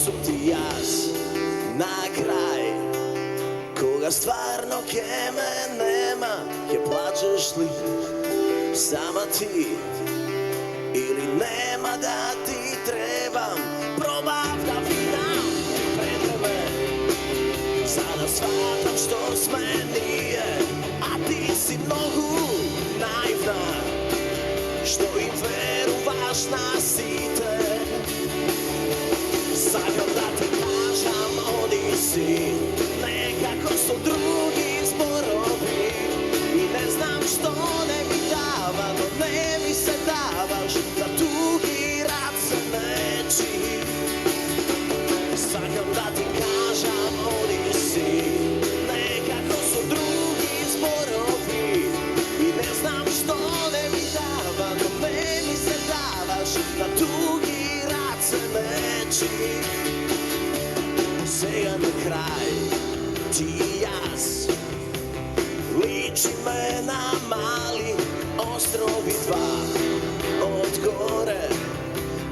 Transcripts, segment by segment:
сум ти јас на крај. Кога стварно ке ме нема, ке плачеш ли сама ти? Или нема да ти требам? Пробав да видам пред тебе, за да сватам што сме ние. А ти си многу наивна, што им веруваш на сите. Сакам да ти кажам, оди си, некако со други зборови. И не знам што не ми дава, но не ми се даваш на туги раце нечи. Сакам да ти кажам, оди си, некако со други зборови. И не знам што не ми дава, но не ми се даваш на туги раце нечи. Сега на крај ти и јас личиме на мали острови два, одгоре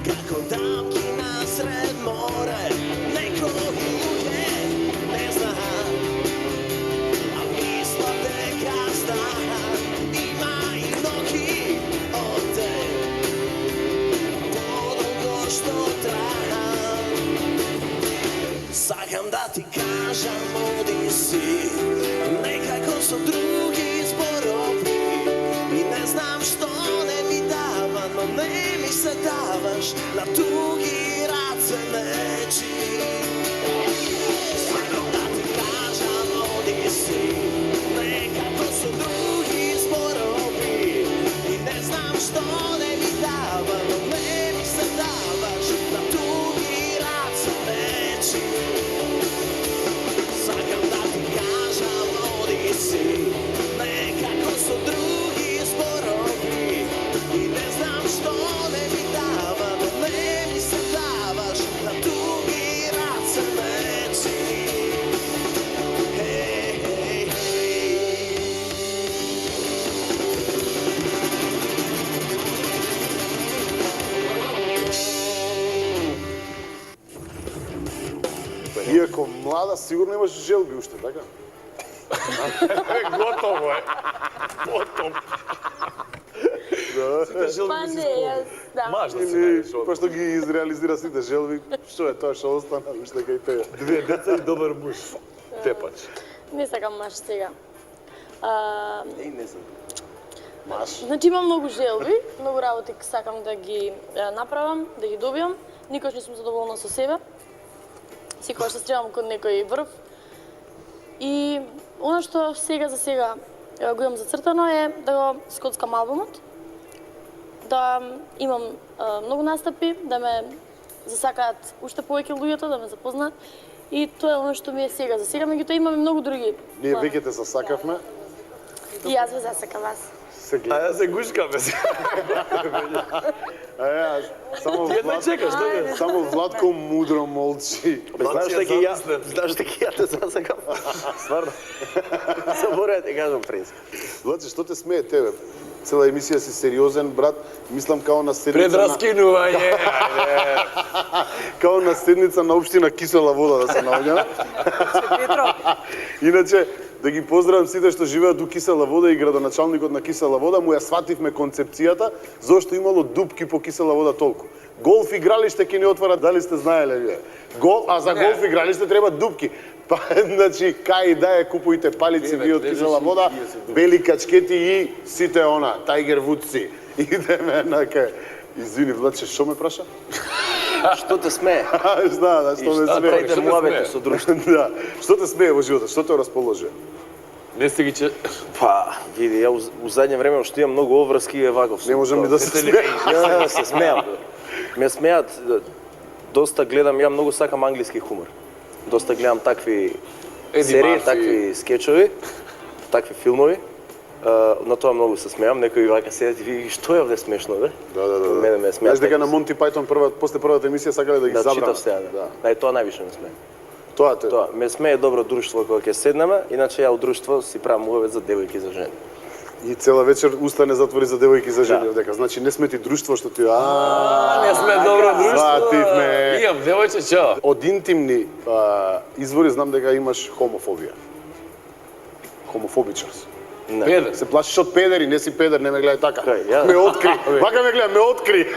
како дамки насред море. Некои луѓе не знаат, а мислат дека знаат. Има и ноги од те подолго што траат. Сакам да ти кажам, оди си, некако со други зборови. И не знам што не ми дава, но не ми се даваш на туги раце нечи. Сакам да ти кажам, оди си, некако со други зборови. И не знам што не ми дава, но не ми се даваш на туги раце нечи. Сакам да ти кажам, оди си, некако со други зборови. И не знам што не ми дава, но не ми се даваш на туги раце нечи. Хеј, хеј, хеј. Иако млада, сигурно имаш желби уште, така? Готово е. Потом. Сите желби Па си не, исполни. јас, да. Маш да си Или, најдеш од. пошто ги изреализира сите желби, што е тоа што остана, уште кај тебе. Две деца и добар муж. Тепач. Не сакам маш сега. Еј, не знам. Маш. Значи имам многу желби, многу работи сакам да ги направам, да ги добиам. Никош не сум задоволна со себе. Секогаш се стрелам кон некој врв. И она што сега за сега го имам зацртано е да го скоцкам албумот, да имам многу настапи, да ме засакаат уште повеќе луѓето, да ме запознаат. И тоа е она што ми е сега за сега, меѓутоа имаме многу други. Ние веќе те засакавме, И јас ве засакам вас. се ги. А ја се гушкаме се. А ја, само Ти едва чекаш, да Само Владко мудро молчи. Знаеш дека ја те засакам? Стварно. Заборев да кажам принц. Владче, што те смее тебе? Цела емисија си сериозен, брат. Мислам као на седница Предраскинување. као на седница на општина Кисела вода да се наоѓа. Иначе, да ги поздравам сите што живеат у Кисела вода и градоначалникот на Кисела вода, му ја свативме концепцијата, зошто имало дупки по Кисела вода толку. Голф игралиште ќе ни отвара, дали сте знаеле вие? А за голф игралиште треба дупки. Па, значи, кај да е, купујте палици ви од Кисела вода, бели качкети и сите она, Тайгер Вудси. Идеме нака. Извини, Владче, што ме праша? Што те смее? Да, што ме смее. Прајте муабети со друштво. Да. Што те смее во животот? Што те расположи? Не сте ги че... Па, види, ја у задње време што имам многу обврски е ваков. Не можам и да се смеем. Ја се смеам. Ме смеат, доста гледам, ја многу сакам англиски хумор. Доста гледам такви серии, такви скечови, такви филмови. На тоа многу се смеам, некои вака седат и ви што е овде смешно, бе? Да. Мене ме смеат. Знаеш дека на Монти Пајтон после првата емисија сакале да ги Да, забранат. читав сега, да. Тоа највише ме смее. Тоа те. Тоа, ме смее добро друштво кога ќе седнеме, иначе ја у друштво си правам муавет за девојки и за жени. И цела вечер уста не затвори за девојки за жени овдека. Значи не сме ти друштво што ти Не сме добро друштво. Свативме. Имам девојче, чао. Од интимни извори знам дека имаш хомофобија. Хомофобичар си. Педер. Се плашиш од педери, не си педер, не ме гледај така. ја. Ме откри. Вака ме гледа, ме откри.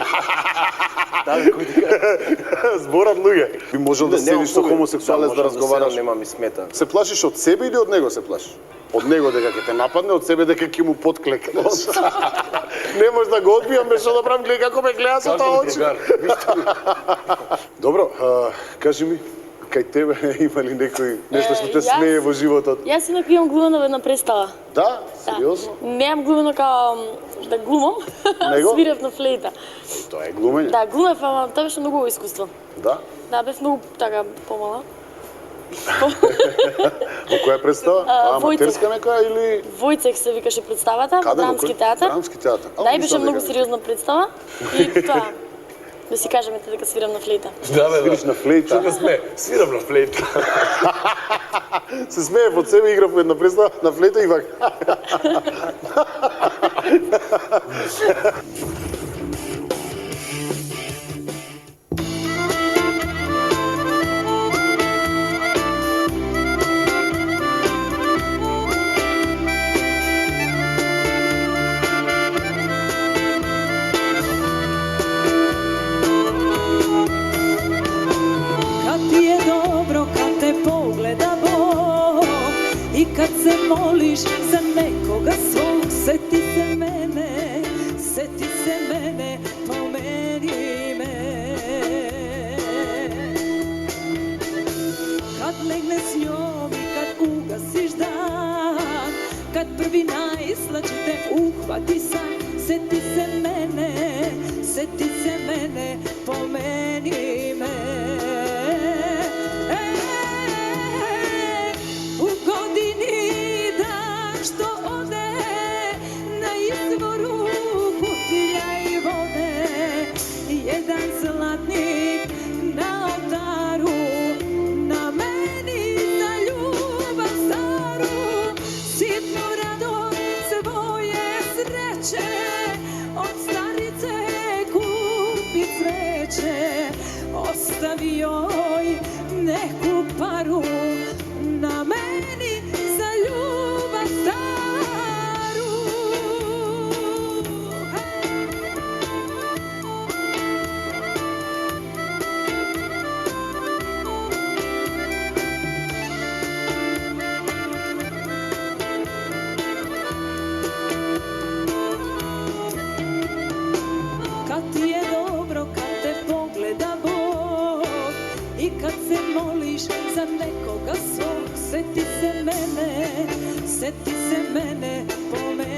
Зборат луѓе. Би можел да седиш со хомосексуалец да разговараш. Нема ми смета. Се плашиш од себе или од него се плашиш? Од него дека ќе те нападне, од себе дека ќе му подклекнеш. Не можеш да го одбијам, бе што да правам, гледај како ме гледа со таа очи. Добро, кажи ми, кај тебе има ли некој нешто што те Јас- смее во животот? Јас инак имам глумено во една представа. Да? Сериозно? Немам глумено као да глумам, Него? свирев на флейта. Тоа е глумење. Да, глумев, ама тоа беше многу искуство. Да? Да, бев многу така помала. Во која представа? Аматерска некоја или Војцех се викаше представата, каде? Драмски Во кој? театар. Драмски театар. Да, и беше многу сериозна представа. И тоа, да си кажеме дека свирам на флейта. Да, бе, Свириш да. на флейта. Тука сме, свирам на флейта. Се смее од себе, игра по една представа на флейта и вака. Kad ti je dobro, kad te pogleda Bog i kad se moliš za nekoga svog, seti se mene, pomeni me. Kad legne s njom i kad ugasiš dan, kad prvi najslađi te uhvati san, seti se mene, pomeni me. U godini dan što ode, na izvoru kutilja i vode, jedan zlatnik na oltaru, na meni za ljubav staru, sitnu radost svoje sreće, od starice kupi cveće, ostavi joj neku paru, na meni za ljubav staru. Kad ti je dobro, kad te pogleda Bog i kad se moliš za nekoga svog, seti se mene, pomeni